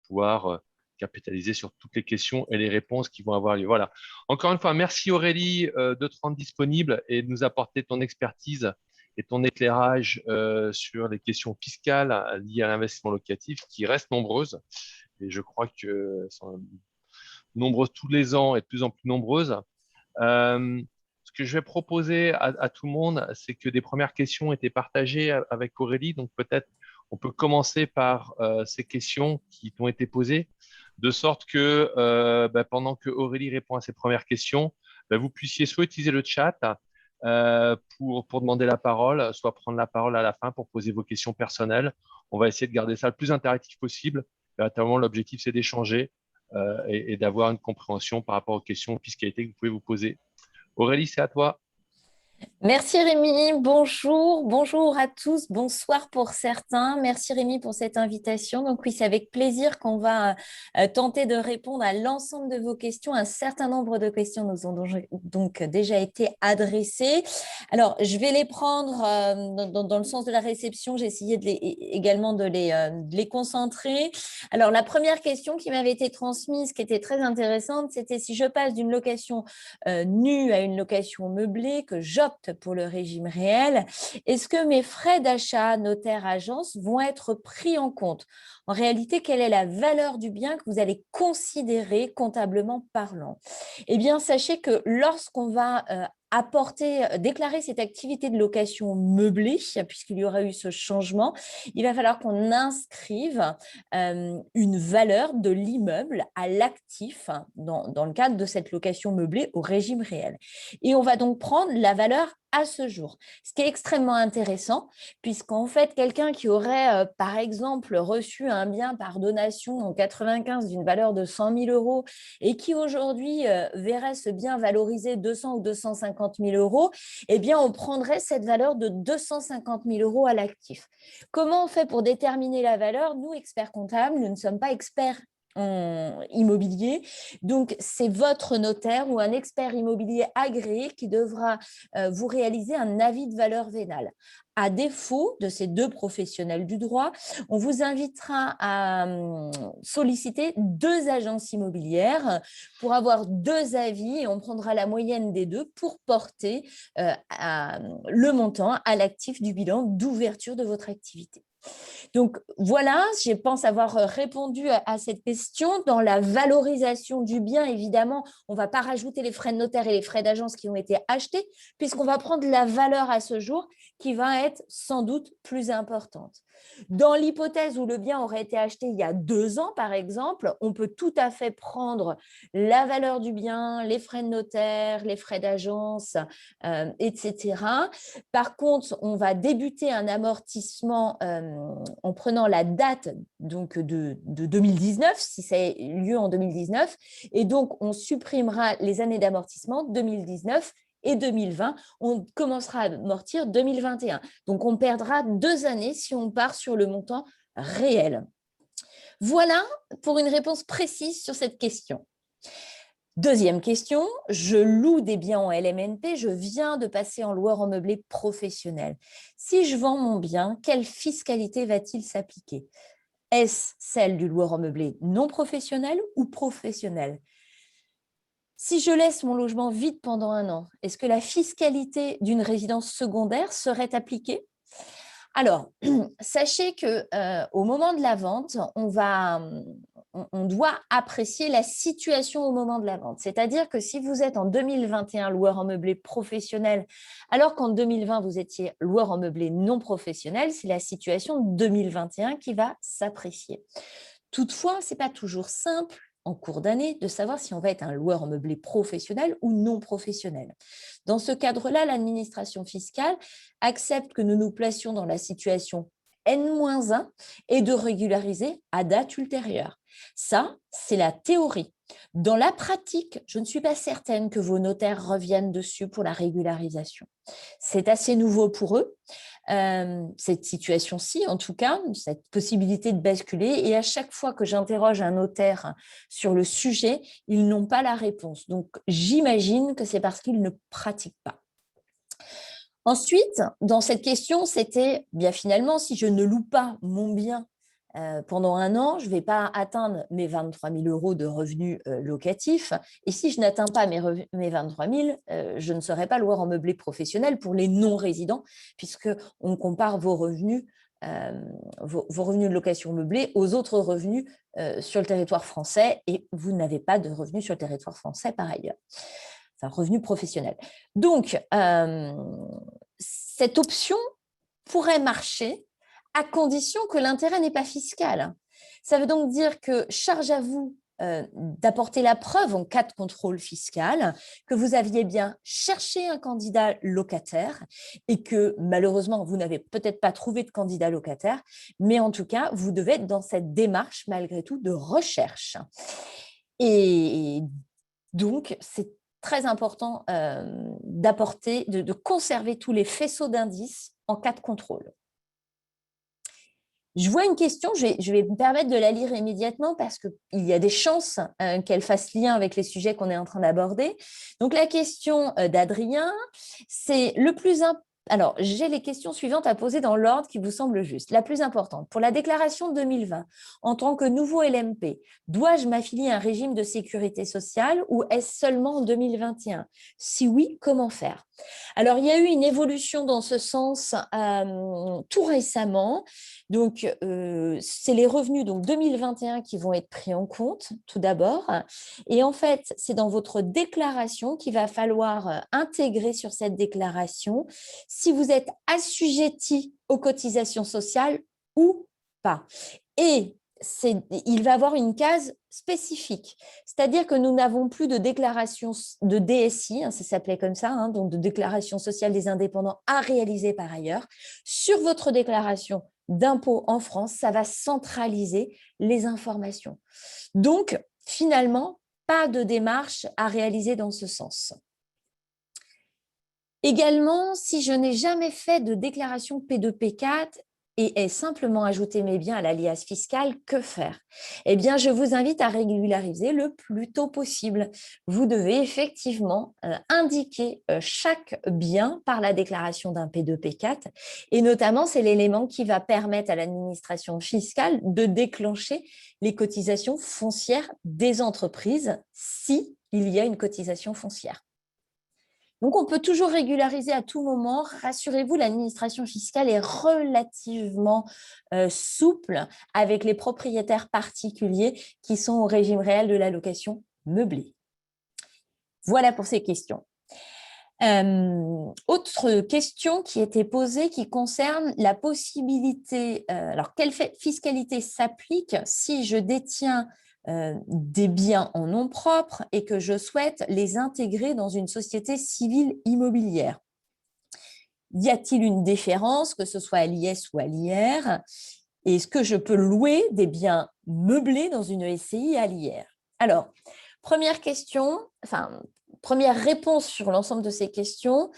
pouvoir capitaliser sur toutes les questions et les réponses qui vont avoir lieu. Voilà. Encore une fois, merci Aurélie de te rendre disponible et de nous apporter ton expertise et ton éclairage sur les questions fiscales liées à l'investissement locatif qui restent nombreuses. Et je crois que sont nombreuses tous les ans et de plus en plus nombreuses. Ce que je vais proposer à tout le monde, c'est que des premières questions étaient partagées avec Aurélie. Donc peut-être on peut commencer par ces questions qui t'ont été posées, de sorte que pendant que Aurélie répond à ses premières questions, vous puissiez soit utiliser le chat pour demander la parole, soit prendre la parole à la fin pour poser vos questions personnelles. On va essayer de garder ça le plus interactif possible. Véritablement, l'objectif, c'est d'échanger et d'avoir une compréhension par rapport aux questions fiscalité que vous pouvez vous poser. Aurélie, c'est à toi. Merci Rémi, bonjour à tous, bonsoir pour certains. Merci Rémi pour cette invitation. Donc oui, c'est avec plaisir qu'on va tenter de répondre à l'ensemble de vos questions. Un certain nombre de questions nous ont donc déjà été adressées. Alors, je vais les prendre dans le sens de la réception. J'ai essayé également de les concentrer. Alors, la première question qui m'avait été transmise, qui était très intéressante, c'était si je passe d'une location nue à une location meublée, que j'opte pour le régime réel, est-ce que mes frais d'achat, notaire, agence vont être pris en compte? En réalité, quelle est la valeur du bien que vous allez considérer comptablement parlant? Eh bien, sachez que lorsqu'on va déclarer cette activité de location meublée, puisqu'il y aura eu ce changement, il va falloir qu'on inscrive une valeur de l'immeuble à l'actif dans le cadre de cette location meublée au régime réel. Et on va donc prendre la valeur à ce jour, ce qui est extrêmement intéressant, puisqu'en fait, quelqu'un qui aurait, par exemple, reçu un bien par donation en 95 d'une valeur de 100 000 euros et qui aujourd'hui verrait ce bien valorisé 200 ou 250 000 euros, eh bien, on prendrait cette valeur de 250 000 euros à l'actif. Comment on fait pour déterminer la valeur? Nous, experts comptables, nous ne sommes pas experts en immobilier. Donc, c'est votre notaire ou un expert immobilier agréé qui devra vous réaliser un avis de valeur vénale. À défaut de ces deux professionnels du droit, on vous invitera à solliciter deux agences immobilières pour avoir deux avis et on prendra la moyenne des deux pour porter le montant à l'actif du bilan d'ouverture de votre activité. Donc voilà, je pense avoir répondu à cette question. Dans la valorisation du bien, évidemment, on ne va pas rajouter les frais de notaire et les frais d'agence qui ont été achetés, puisqu'on va prendre la valeur à ce jour qui va être sans doute plus importante. Dans l'hypothèse où le bien aurait été acheté il y a 2 ans, par exemple, on peut tout à fait prendre la valeur du bien, les frais de notaire, les frais d'agence, etc. Par contre, on va débuter un amortissement en prenant la date donc, de 2019, si ça a eu lieu en 2019, et donc on supprimera les années d'amortissement 2019 et 2020, on commencera à amortir 2021. Donc, on perdra 2 années si on part sur le montant réel. Voilà pour une réponse précise sur cette question. Deuxième question, je loue des biens en LMNP, je viens de passer en loueur en meublé professionnel. Si je vends mon bien, quelle fiscalité va-t-il s'appliquer? Est-ce celle du loueur en meublé non professionnel ou professionnel? Si je laisse mon logement vide pendant 1 an, est-ce que la fiscalité d'une résidence secondaire serait appliquée? Alors, sachez qu'au moment de la vente, on doit apprécier la situation au moment de la vente. C'est-à-dire que si vous êtes en 2021 loueur en meublé professionnel, alors qu'en 2020, vous étiez loueur en meublé non professionnel, c'est la situation de 2021 qui va s'apprécier. Toutefois, ce n'est pas toujours simple en cours d'année de savoir si on va être un loueur en meublé professionnel ou non professionnel. Dans ce cadre-là, l'administration fiscale accepte que nous nous placions dans la situation N-1 et de régulariser à date ultérieure. Ça, c'est la théorie. Dans la pratique, je ne suis pas certaine que vos notaires reviennent dessus pour la régularisation. C'est assez nouveau pour eux, cette situation-ci, en tout cas, cette possibilité de basculer. Et à chaque fois que j'interroge un notaire sur le sujet, ils n'ont pas la réponse. Donc, j'imagine que c'est parce qu'ils ne pratiquent pas. Ensuite, dans cette question, c'était bien finalement, si je ne loue pas mon bien pendant un an, je ne vais pas atteindre mes 23 000 euros de revenus locatifs. Et si je n'atteins pas mes 23 000, je ne serai pas loueur en meublé professionnel pour les non-résidents, puisqu'on compare vos revenus de location meublée aux autres revenus sur le territoire français, et vous n'avez pas de revenus sur le territoire français par ailleurs. Enfin, revenus professionnels. Donc, cette option pourrait marcher à condition que l'intérêt n'est pas fiscal. Ça veut donc dire que charge à vous d'apporter la preuve en cas de contrôle fiscal que vous aviez bien cherché un candidat locataire et que malheureusement, vous n'avez peut-être pas trouvé de candidat locataire, mais en tout cas, vous devez être dans cette démarche malgré tout de recherche. Et donc, c'est très important d'apporter, de conserver tous les faisceaux d'indices en cas de contrôle. Je vois une question, je vais me permettre de la lire immédiatement parce qu'il y a des chances qu'elle fasse lien avec les sujets qu'on est en train d'aborder. Donc, la question d'Adrien, c'est le plus important. Alors, j'ai les questions suivantes à poser dans l'ordre qui vous semble juste. La plus importante, pour la déclaration 2020, en tant que nouveau LMP, dois-je m'affilier à un régime de sécurité sociale ou est-ce seulement en 2021? Si oui, comment faire? Alors, il y a eu une évolution dans ce sens tout récemment. Donc, c'est les revenus donc 2021 qui vont être pris en compte, tout d'abord. Et en fait, c'est dans votre déclaration qu'il va falloir intégrer sur cette déclaration si vous êtes assujetti aux cotisations sociales ou pas. Et il va avoir une case spécifique, c'est-à-dire que nous n'avons plus de déclaration de DSI, ça s'appelait comme ça, donc de déclaration sociale des indépendants à réaliser par ailleurs. Sur votre déclaration d'impôt en France, ça va centraliser les informations. Donc, finalement, pas de démarche à réaliser dans ce sens. Également, si je n'ai jamais fait de déclaration P2, P4 et ai simplement ajouté mes biens à l'alias fiscal, que faire? Eh bien, je vous invite à régulariser le plus tôt possible. Vous devez effectivement indiquer chaque bien par la déclaration d'un P2, P4 et notamment, c'est l'élément qui va permettre à l'administration fiscale de déclencher les cotisations foncières des entreprises s'il y a une cotisation foncière. Donc, on peut toujours régulariser à tout moment. Rassurez-vous, l'administration fiscale est relativement souple avec les propriétaires particuliers qui sont au régime réel de la location meublée. Voilà pour ces questions. Autre question qui était posée qui concerne la possibilité, alors quelle fiscalité s'applique si je détiens des biens en nom propre et que je souhaite les intégrer dans une société civile immobilière? Y a-t-il une différence, que ce soit à l'IS ou à l'IR? Est-ce que je peux louer des biens meublés dans une SCI à l'IR? Alors, première réponse sur l'ensemble de ces questions.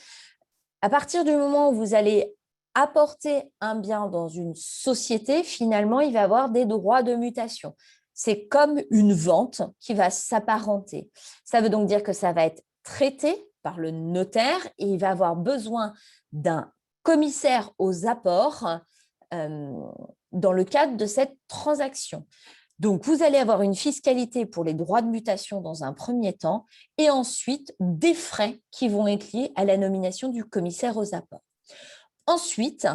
À partir du moment où vous allez apporter un bien dans une société, finalement, il va avoir des droits de mutation. C'est comme une vente qui va s'apparenter. Ça veut donc dire que ça va être traité par le notaire et il va avoir besoin d'un commissaire aux apports dans le cadre de cette transaction. Donc, vous allez avoir une fiscalité pour les droits de mutation dans un premier temps et ensuite des frais qui vont être liés à la nomination du commissaire aux apports. Ensuite,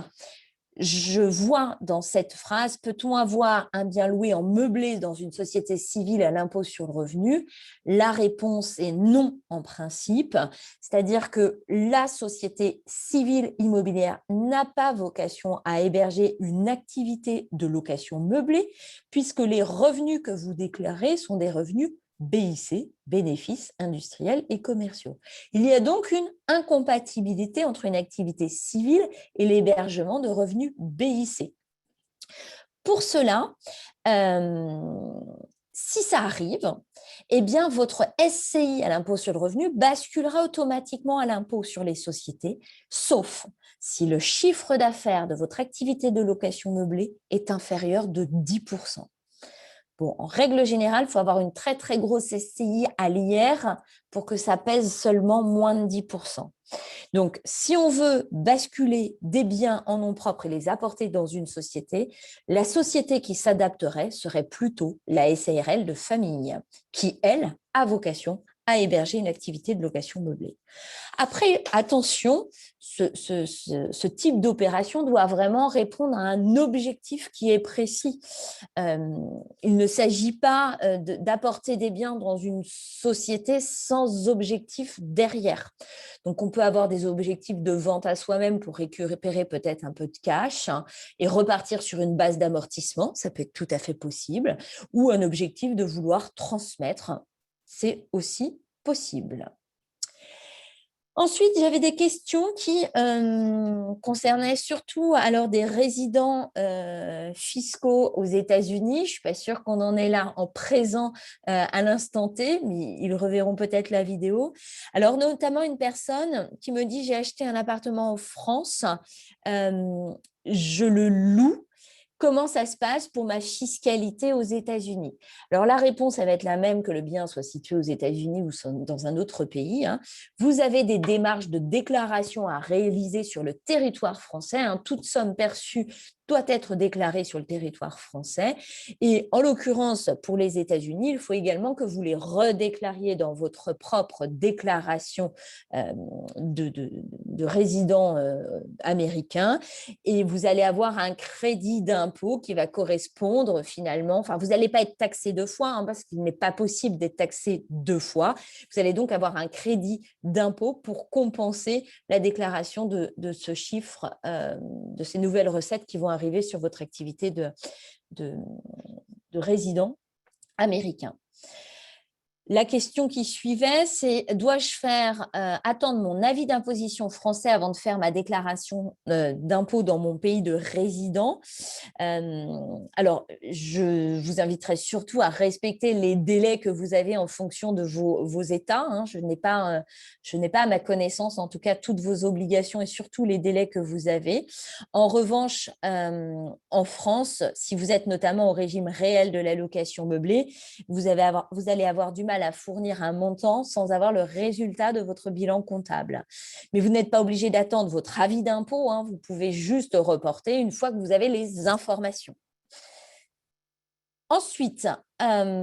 je vois dans cette phrase, peut-on avoir un bien loué en meublé dans une société civile à l'impôt sur le revenu? La réponse est non en principe, c'est-à-dire que la société civile immobilière n'a pas vocation à héberger une activité de location meublée puisque les revenus que vous déclarez sont des revenus BIC, bénéfices industriels et commerciaux. Il y a donc une incompatibilité entre une activité civile et l'hébergement de revenus BIC. Pour cela, si ça arrive, eh bien, votre SCI à l'impôt sur le revenu basculera automatiquement à l'impôt sur les sociétés, sauf si le chiffre d'affaires de votre activité de location meublée est inférieur de 10%. Bon, en règle générale, il faut avoir une très, très grosse SCI à l'IR pour que ça pèse seulement moins de 10%. Donc, si on veut basculer des biens en nom propre et les apporter dans une société, la société qui s'adapterait serait plutôt la SARL de famille, qui, elle, a vocation à héberger une activité de location meublée. Après, attention, ce type d'opération doit vraiment répondre à un objectif qui est précis. Il ne s'agit pas d'apporter des biens dans une société sans objectif derrière. Donc, on peut avoir des objectifs de vente à soi-même pour récupérer peut-être un peu de cash et repartir sur une base d'amortissement, ça peut être tout à fait possible, ou un objectif de vouloir transmettre, c'est aussi possible. Ensuite, j'avais des questions qui concernaient surtout alors des résidents fiscaux aux États-Unis. Je ne suis pas sûre qu'on en est là en présent à l'instant T, mais ils reverront peut-être la vidéo. Alors, notamment une personne qui me dit « J'ai acheté un appartement en France, je le loue. Comment ça se passe pour ma fiscalité aux États-Unis ?» Alors, la réponse, elle va être la même que le bien soit situé aux États-Unis ou dans un autre pays. Vous avez des démarches de déclaration à réaliser sur le territoire français. Toute somme perçue doit être déclarée sur le territoire français. Et en l'occurrence, pour les États-Unis, il faut également que vous les redéclariez dans votre propre déclaration de résident américain. Et vous allez avoir un crédit d'impôt qui va correspondre finalement, enfin vous n'allez pas être taxé deux fois parce qu'il n'est pas possible d'être taxé deux fois. Vous allez donc avoir un crédit d'impôt pour compenser la déclaration de ce chiffre, de ces nouvelles recettes qui vont arriver sur votre activité de résident américain. La question qui suivait, c'est dois-je faire attendre mon avis d'imposition français avant de faire ma déclaration d'impôt dans mon pays de résident? Alors, je vous inviterai surtout à respecter les délais que vous avez en fonction de vos États. Je n'ai pas à ma connaissance, en tout cas, toutes vos obligations et surtout les délais que vous avez. En revanche, en France, si vous êtes notamment au régime réel de la location meublée, vous allez avoir du mal à fournir un montant sans avoir le résultat de votre bilan comptable. Mais vous n'êtes pas obligé d'attendre votre avis d'impôt, vous pouvez juste reporter une fois que vous avez les informations. Ensuite, une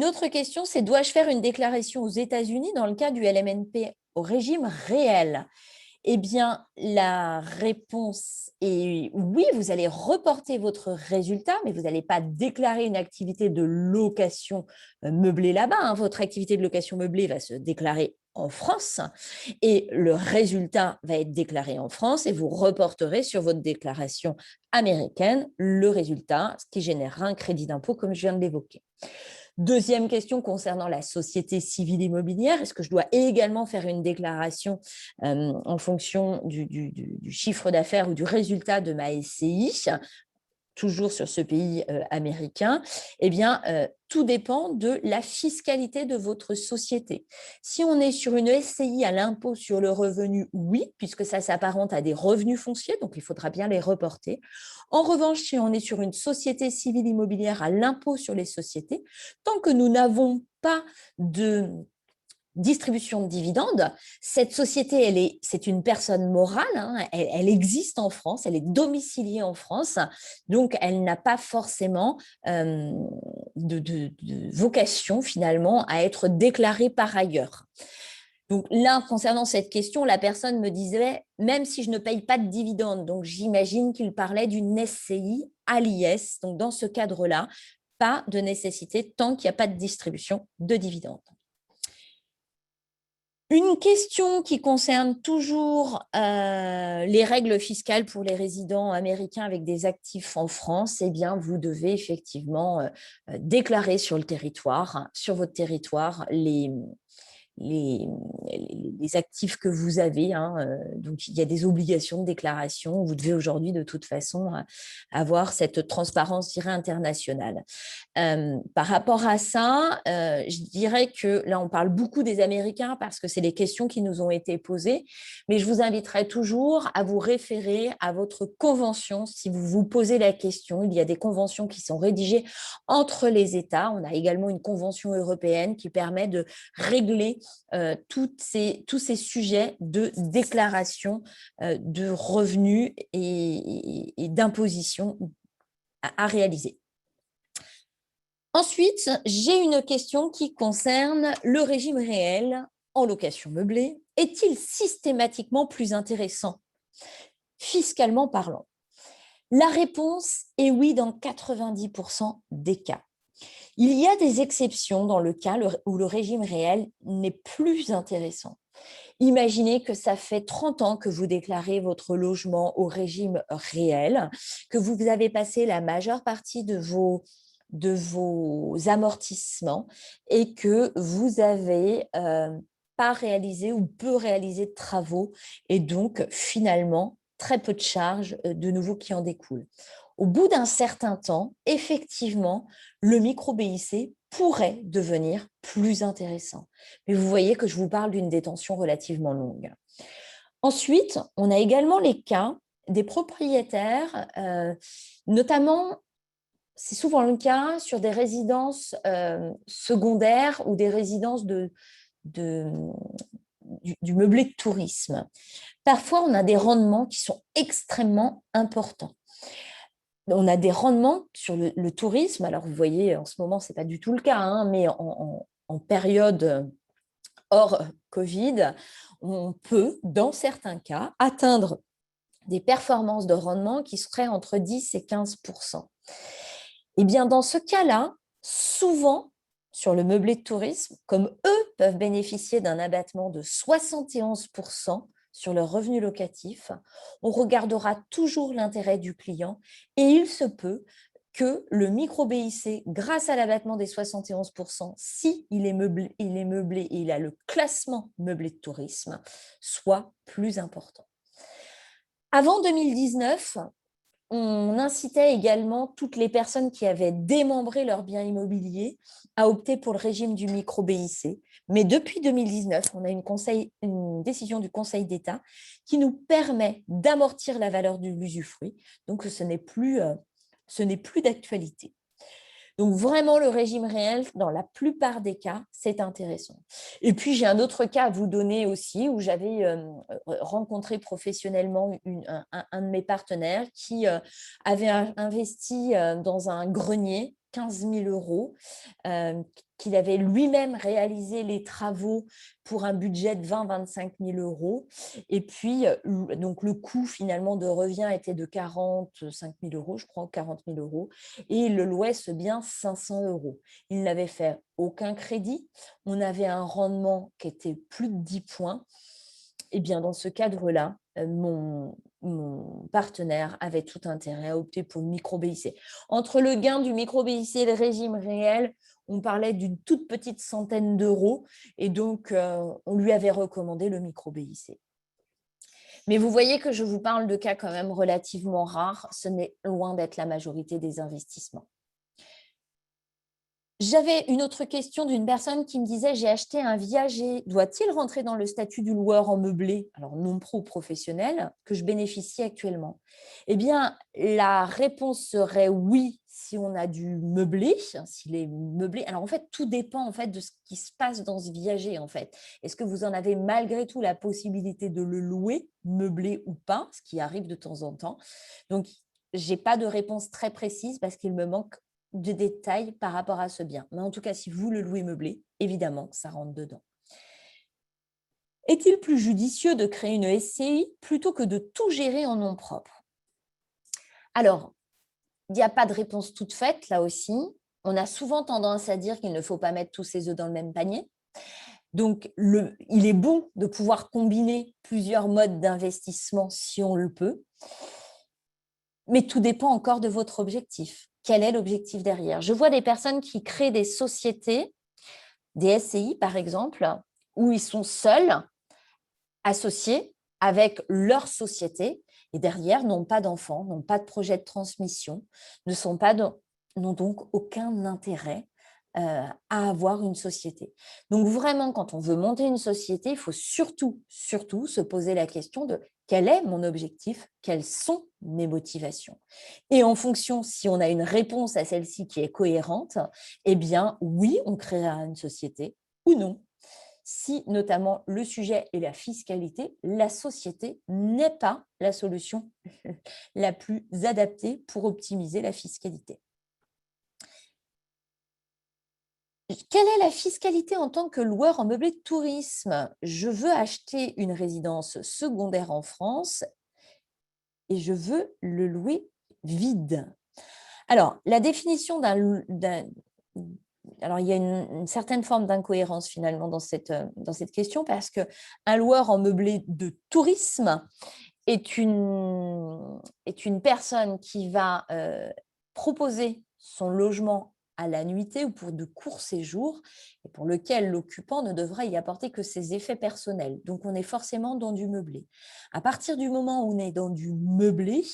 autre question, c'est dois-je faire une déclaration aux États-Unis dans le cas du LMNP au régime réel? Eh bien, la réponse est oui, vous allez reporter votre résultat, mais vous n'allez pas déclarer une activité de location meublée là-bas. Votre activité de location meublée va se déclarer en France et le résultat va être déclaré en France et vous reporterez sur votre déclaration américaine le résultat, ce qui générera un crédit d'impôt comme je viens de l'évoquer. Deuxième question concernant la société civile immobilière, est-ce que je dois également faire une déclaration en fonction du chiffre d'affaires ou du résultat de ma SCI, toujours sur ce pays américain? Eh bien, tout dépend de la fiscalité de votre société. Si on est sur une SCI à l'impôt sur le revenu, oui, puisque ça s'apparente à des revenus fonciers, donc il faudra bien les reporter. En revanche, si on est sur une société civile immobilière à l'impôt sur les sociétés, tant que nous n'avons pas de distribution de dividendes, cette société, c'est une personne morale, elle existe en France, elle est domiciliée en France, donc elle n'a pas forcément de vocation finalement à être déclarée par ailleurs. Donc là, concernant cette question, la personne me disait, même si je ne paye pas de dividendes, donc j'imagine qu'il parlait d'une SCI à l'IS, donc dans ce cadre-là, pas de nécessité tant qu'il n'y a pas de distribution de dividendes. Une question qui concerne toujours les règles fiscales pour les résidents américains avec des actifs en France, eh bien, vous devez effectivement déclarer sur le territoire, sur votre territoire, les actifs que vous avez. Donc, il y a des obligations de déclaration. Vous devez aujourd'hui, de toute façon, avoir cette transparence, je dirais, internationale. Par rapport à ça, je dirais que là, on parle beaucoup des Américains parce que c'est les questions qui nous ont été posées, mais je vous inviterai toujours à vous référer à votre convention. Si vous vous posez la question, il y a des conventions qui sont rédigées entre les États. On a également une convention européenne qui permet de régler tous ces sujets de déclaration de revenus et d'imposition à réaliser. Ensuite, j'ai une question qui concerne le régime réel en location meublée. Est-il systématiquement plus intéressant, fiscalement parlant? La réponse est oui dans 90% des cas. Il y a des exceptions dans le cas où le régime réel n'est plus intéressant. Imaginez que ça fait 30 ans que vous déclarez votre logement au régime réel, que vous avez passé la majeure partie de vos amortissements et que vous n'avez pas réalisé ou peu réalisé de travaux et donc finalement très peu de charges de nouveau qui en découlent. Au bout d'un certain temps, effectivement, le micro-BIC pourrait devenir plus intéressant. Mais vous voyez que je vous parle d'une détention relativement longue. Ensuite, on a également les cas des propriétaires, notamment, c'est souvent le cas sur des résidences secondaires ou des résidences du meublé de tourisme. Parfois, on a des rendements qui sont extrêmement importants. On a des rendements sur le tourisme. Alors, vous voyez, en ce moment, ce n'est pas du tout le cas, mais en période hors Covid, on peut, dans certains cas, atteindre des performances de rendement qui seraient entre 10 et 15%. Eh bien, dans ce cas-là, souvent, sur le meublé de tourisme, comme eux peuvent bénéficier d'un abattement de 71% sur leur revenu locatif, on regardera toujours l'intérêt du client et il se peut que le micro-BIC, grâce à l'abattement des 71%, si il est meublé et il a le classement meublé de tourisme, soit plus important. Avant 2019, on incitait également toutes les personnes qui avaient démembré leurs biens immobiliers à opter pour le régime du micro-BIC. Mais depuis 2019, on a une décision du Conseil d'État qui nous permet d'amortir la valeur de l'usufruit. Donc, ce n'est plus d'actualité. Donc, vraiment, le régime réel, dans la plupart des cas, c'est intéressant. Et puis, j'ai un autre cas à vous donner aussi, où j'avais rencontré professionnellement un de mes partenaires qui avait investi dans un grenier 15 000 euros, qu'il avait lui-même réalisé les travaux pour un budget de 20-25 000 euros. Et puis, donc, le coût finalement de revient était de 45 000 euros, je crois, 40 000 euros. Et il le louait ce bien 500 euros. Il n'avait fait aucun crédit. On avait un rendement qui était plus de 10 points. Et bien, dans ce cadre-là, mon partenaire avait tout intérêt à opter pour le micro-BIC. Entre le gain du micro-BIC et le régime réel, on parlait d'une toute petite centaine d'euros et donc on lui avait recommandé le micro-BIC. Mais vous voyez que je vous parle de cas quand même relativement rares. Ce n'est loin d'être la majorité des investissements. J'avais une autre question d'une personne qui me disait « J'ai acheté un viager, doit-il rentrer dans le statut du loueur en meublé, alors non pro professionnel, que je bénéficie actuellement ?» Eh bien, la réponse serait oui si on a du meublé, s'il est meublé. Alors en fait, tout dépend en fait de ce qui se passe dans ce viager en fait. Est-ce que vous en avez malgré tout la possibilité de le louer, meublé ou pas, ce qui arrive de temps en temps. Donc, je n'ai pas de réponse très précise parce qu'il me manque de détails par rapport à ce bien. Mais en tout cas, si vous le louez meublé, évidemment, ça rentre dedans. Est-il plus judicieux de créer une SCI plutôt que de tout gérer en nom propre? Alors, il n'y a pas de réponse toute faite là aussi. On a souvent tendance à dire qu'il ne faut pas mettre tous ses œufs dans le même panier. Donc, il est bon de pouvoir combiner plusieurs modes d'investissement si on le peut. Mais tout dépend encore de votre objectif. Quel est l'objectif derrière? Je vois des personnes qui créent des sociétés, des SCI par exemple, où ils sont seuls, associés avec leur société, et derrière n'ont pas d'enfants, n'ont pas de projet de transmission, n'ont donc aucun intérêt à avoir une société. Donc vraiment, quand on veut monter une société, il faut surtout se poser la question de quel est mon objectif, quelles sont mes motivations. Et en fonction, si on a une réponse à celle-ci qui est cohérente, eh bien oui, on créera une société ou non. Si notamment le sujet est la fiscalité, la société n'est pas la solution la plus adaptée pour optimiser la fiscalité. Quelle est la fiscalité en tant que loueur en meublé de tourisme? Je veux acheter une résidence secondaire en France et je veux le louer vide. Alors, la définition alors, il y a une certaine forme d'incohérence finalement dans cette question parce qu'un loueur en meublé de tourisme est une personne qui va proposer son logement à la nuitée ou pour de courts séjours et pour lequel l'occupant ne devra y apporter que ses effets personnels. Donc, on est forcément dans du meublé. À partir du moment où on est dans du meublé,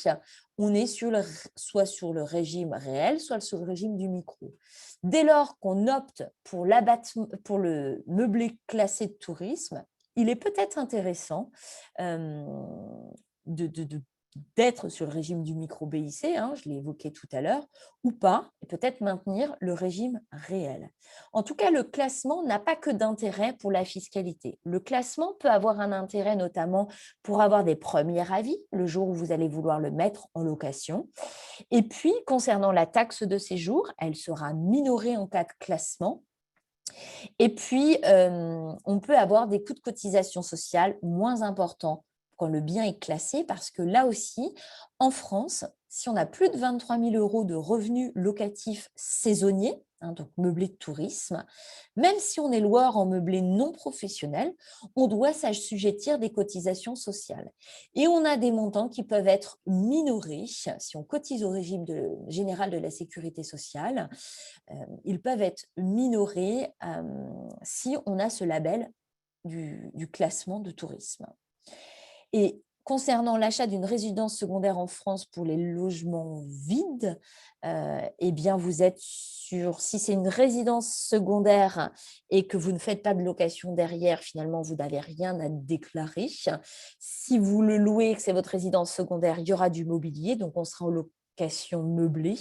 on est soit sur le régime réel, soit sur le régime du micro. Dès lors qu'on opte pour le meublé classé de tourisme, il est peut-être intéressant d'être sur le régime du micro-BIC, je l'ai évoqué tout à l'heure, ou pas, et peut-être maintenir le régime réel. En tout cas, le classement n'a pas que d'intérêt pour la fiscalité. Le classement peut avoir un intérêt notamment pour avoir des premiers avis le jour où vous allez vouloir le mettre en location. Et puis, concernant la taxe de séjour, elle sera minorée en cas de classement. Et puis, on peut avoir des coûts de cotisation sociale moins importants quand le bien est classé, parce que là aussi, en France, si on a plus de 23 000 € de revenus locatifs saisonniers, donc meublé de tourisme, même si on est loueur en meublé non professionnel, on doit s'assujettir des cotisations sociales. Et on a des montants qui peuvent être minorés si on cotise au régime général de la sécurité sociale. Ils peuvent être minorés si on a ce label du classement de tourisme. Et concernant l'achat d'une résidence secondaire en France pour les logements vides, eh bien vous êtes si c'est une résidence secondaire et que vous ne faites pas de location derrière, finalement, vous n'avez rien à déclarer. Si vous le louez, que c'est votre résidence secondaire, il y aura du mobilier, donc on sera en location meublée.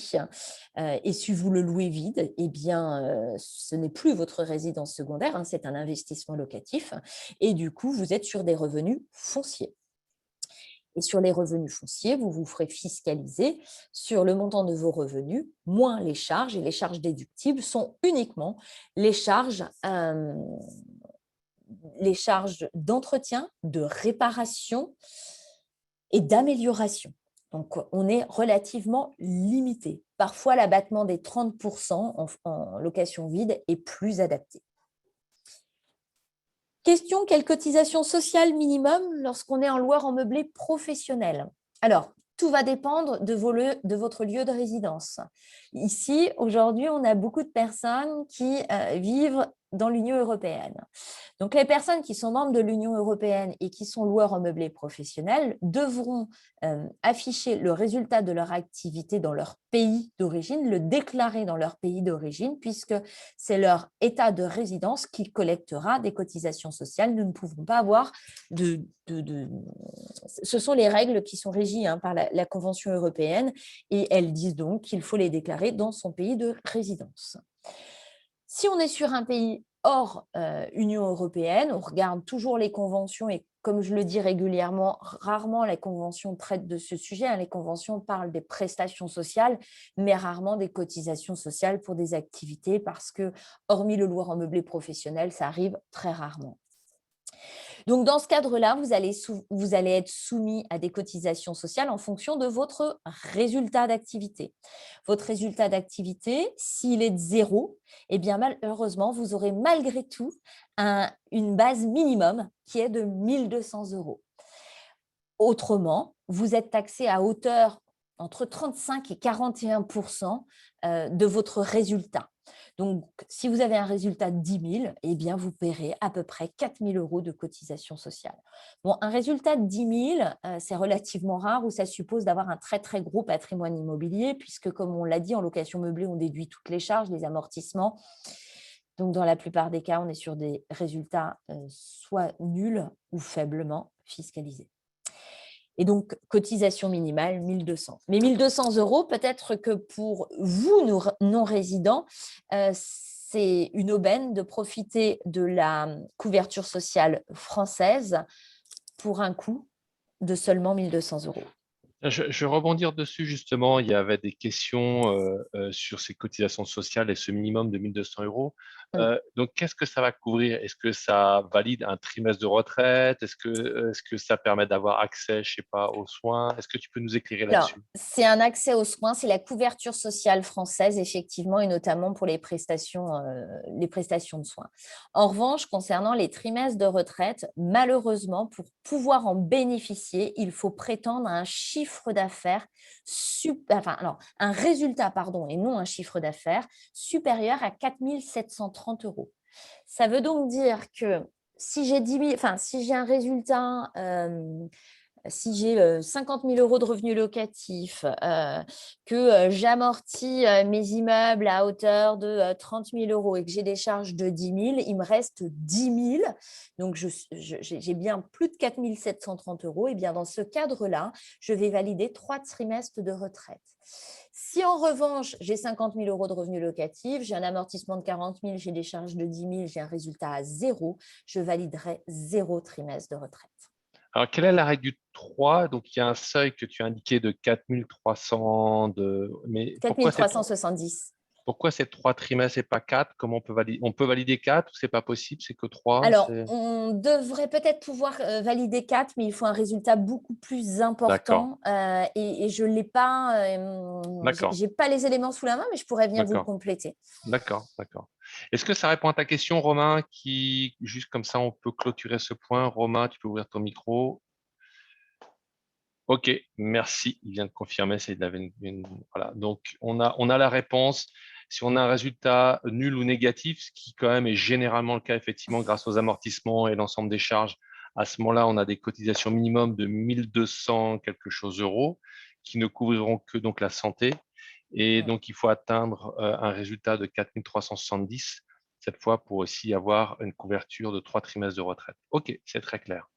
Et si vous le louez vide, eh bien, ce n'est plus votre résidence secondaire, c'est un investissement locatif. Et du coup, vous êtes sur des revenus fonciers. Et sur les revenus fonciers, vous vous ferez fiscaliser sur le montant de vos revenus, moins les charges. Et les charges déductibles sont uniquement les charges d'entretien, de réparation et d'amélioration. Donc, on est relativement limité. Parfois, l'abattement des 30% en location vide est plus adapté. Question, quelle cotisation sociale minimum lorsqu'on est en loueur en meublé professionnel? Alors, tout va dépendre de votre lieu de résidence. Ici, aujourd'hui, on a beaucoup de personnes qui vivent dans l'Union européenne. Donc, les personnes qui sont membres de l'Union européenne et qui sont loueurs en meublé professionnel devront afficher le résultat de leur activité dans leur pays d'origine, le déclarer dans leur pays d'origine, puisque c'est leur état de résidence qui collectera des cotisations sociales. Nous ne pouvons pas avoir Ce sont les règles qui sont régies par la Convention européenne et elles disent donc qu'il faut les déclarer dans son pays de résidence. Si on est sur un pays hors Union européenne, on regarde toujours les conventions et comme je le dis régulièrement, rarement les conventions traitent de ce sujet. Les conventions parlent des prestations sociales, mais rarement des cotisations sociales pour des activités parce que, hormis le loueur en meublé professionnel, ça arrive très rarement. Donc, dans ce cadre-là, vous allez être soumis à des cotisations sociales en fonction de votre résultat d'activité. Votre résultat d'activité, s'il est de 0, eh bien, malheureusement, vous aurez malgré tout une base minimum qui est de 1 200 €. Autrement, vous êtes taxé à hauteur entre 35 et 41% de votre résultat. Donc, si vous avez un résultat de 10 000, eh bien, vous paierez à peu près 4 000 € de cotisation sociale. Bon, un résultat de 10 000, c'est relativement rare où ça suppose d'avoir un très, très gros patrimoine immobilier puisque, comme on l'a dit, en location meublée, on déduit toutes les charges, les amortissements. Donc, dans la plupart des cas, on est sur des résultats soit nuls ou faiblement fiscalisés. Et donc, cotisation minimale, 1 200. Mais 1 200 €, peut-être que pour vous, non-résidents, c'est une aubaine de profiter de la couverture sociale française pour un coût de seulement 1 200 €. Je vais rebondir dessus justement. Il y avait des questions sur ces cotisations sociales et ce minimum de 1 200 €. Oui. Donc, qu'est-ce que ça va couvrir? Est-ce que ça valide un trimestre de retraite? Est-ce que ça permet d'avoir accès, je sais pas, aux soins? Est-ce que tu peux nous éclairer Alors, là-dessus? c'est un accès aux soins, c'est la couverture sociale française, effectivement, et notamment pour les prestations de soins. En revanche, concernant les trimestres de retraite, malheureusement, pour pouvoir en bénéficier, il faut prétendre à un chiffre d'affaires, un résultat, pardon, et non un chiffre d'affaires, supérieur à 4 730 €. Ça veut donc dire que si j'ai 10 000, si j'ai un résultat, si j'ai 50 000 € de revenus locatifs, que j'amortis mes immeubles à hauteur de 30 000 € et que j'ai des charges de 10 000, il me reste 10 000. Donc, j'ai bien plus de 4 730 €. Et bien, dans ce cadre-là, je vais valider 3 trimestres de retraite. Si en revanche, j'ai 50 000 € de revenus locatifs, j'ai un amortissement de 40 000, j'ai des charges de 10 000, j'ai un résultat à 0, je validerai 0 trimestre de retraite. Alors, quelle est la règle du 3? Donc, il y a un seuil que tu as indiqué de 4 300 mais 4 370. pourquoi c'est 3 trimestres et pas 4? Comment on peut valider? On peut valider 4 ou c'est pas possible? C'est que 3? Alors, on devrait peut-être pouvoir valider 4, mais il faut un résultat beaucoup plus D'accord, important. Et je l'ai pas, d'accord, j'ai pas les éléments sous la main, mais je pourrais venir vous le d'accord, compléter. d'accord, d'accord. Est-ce que ça répond à ta question, Romain, juste comme ça, on peut clôturer ce point. Romain, tu peux ouvrir ton micro. Ok, merci. Il vient de confirmer. Voilà. Donc, on a la réponse. Si on a un résultat nul ou négatif, ce qui quand même est généralement le cas, effectivement, grâce aux amortissements et l'ensemble des charges, à ce moment-là, on a des cotisations minimum de 1200 quelque chose euros qui ne couvriront que donc la santé. Et Ouais. donc, il faut atteindre un résultat de 4370 cette fois pour aussi avoir une couverture de 3 trimestres de retraite. Ok, c'est très clair.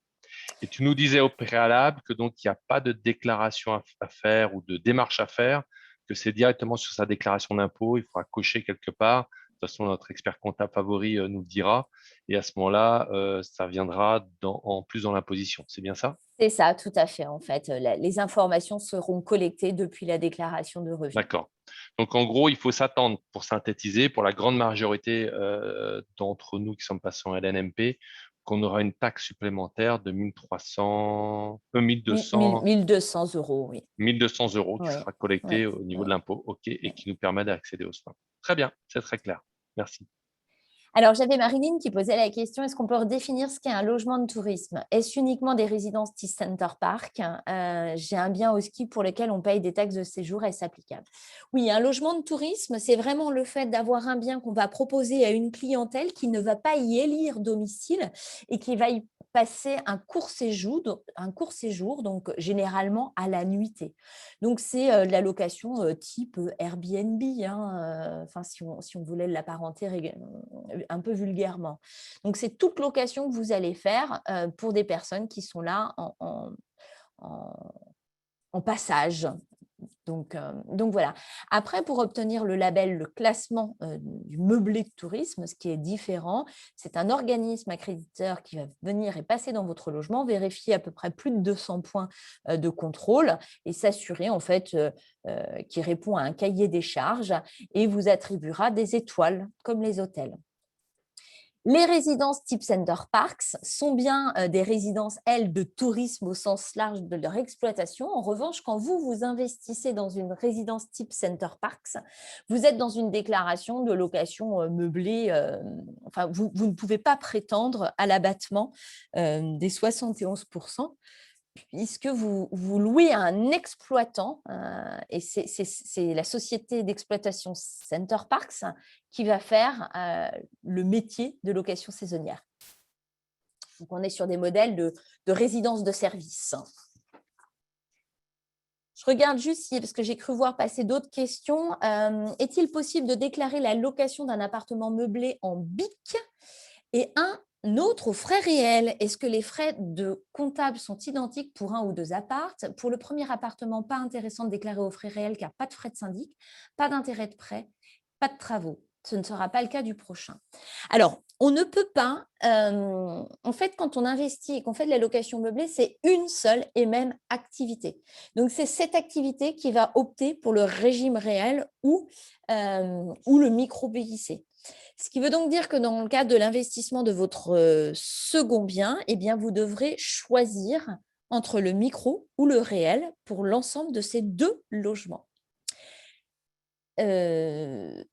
Et tu nous disais au préalable que donc il n'y a pas de déclaration à faire ou de démarche à faire, que c'est directement sur sa déclaration d'impôt. Il faudra cocher quelque part. De toute façon, notre expert comptable favori nous le dira. Et à ce moment-là, ça viendra en plus dans l'imposition. C'est bien ça? C'est ça, tout à fait. En fait, les informations seront collectées depuis la déclaration de revenus. D'accord. Donc en gros, il faut s'attendre, pour synthétiser, pour la grande majorité d'entre nous qui sommes passés en LNMP, qu'on aura une taxe supplémentaire de 1300, 1200 1200 €, oui. 1 200 € qui Oui, sera oui, collecté au niveau oui, de l'impôt, OK, et oui. qui nous permet d'accéder aux soins. Très bien, c'est très clair. Merci. Alors, j'avais Marilyn qui posait la question, est-ce qu'on peut redéfinir ce qu'est un logement de tourisme? Est-ce uniquement des résidences type Center Park? J'ai un bien au ski pour lequel on paye des taxes de séjour, est-ce applicable? Oui, un logement de tourisme, c'est vraiment le fait d'avoir un bien qu'on va proposer à une clientèle qui ne va pas y élire domicile et qui va y passer un court séjour, donc généralement à la nuitée. Donc, c'est de la location type Airbnb, hein, si on voulait l'apparenter un peu vulgairement. Donc, c'est toute location que vous allez faire pour des personnes qui sont là en- en passage. Donc voilà. Après, pour obtenir le label, le classement du meublé de tourisme, ce qui est différent, c'est un organisme accréditeur qui va venir et passer dans votre logement, vérifier à peu près plus de 200 points de contrôle et s'assurer en fait qu'il répond à un cahier des charges et vous attribuera des étoiles comme les hôtels. Les résidences type Center Parks sont bien des résidences, elles, de tourisme au sens large de leur exploitation. En revanche, quand vous investissez dans une résidence type Center Parks, vous êtes dans une déclaration de location meublée. Vous ne pouvez pas prétendre à l'abattement des 71%. puisque vous louez à un exploitant, et c'est la société d'exploitation Center Parks qui va faire le métier de location saisonnière. Donc, on est sur des modèles de résidence de service. Je regarde juste, parce que j'ai cru voir passer d'autres questions. Est-il possible de déclarer la location d'un appartement meublé en BIC et un autre aux frais réels? Est-ce que les frais de comptable sont identiques pour un ou deux appartes? Pour le premier appartement, pas intéressant de déclarer aux frais réels car pas de frais de syndic, pas d'intérêt de prêt, pas de travaux. Ce ne sera pas le cas du prochain. Alors, on ne peut pas, en fait, quand on investit et qu'on fait de la location meublée, c'est une seule et même activité. Donc, c'est cette activité qui va opter pour le régime réel ou le micro-BIC. Ce qui veut donc dire que dans le cadre de l'investissement de votre second bien, eh bien, vous devrez choisir entre le micro ou le réel pour l'ensemble de ces deux logements.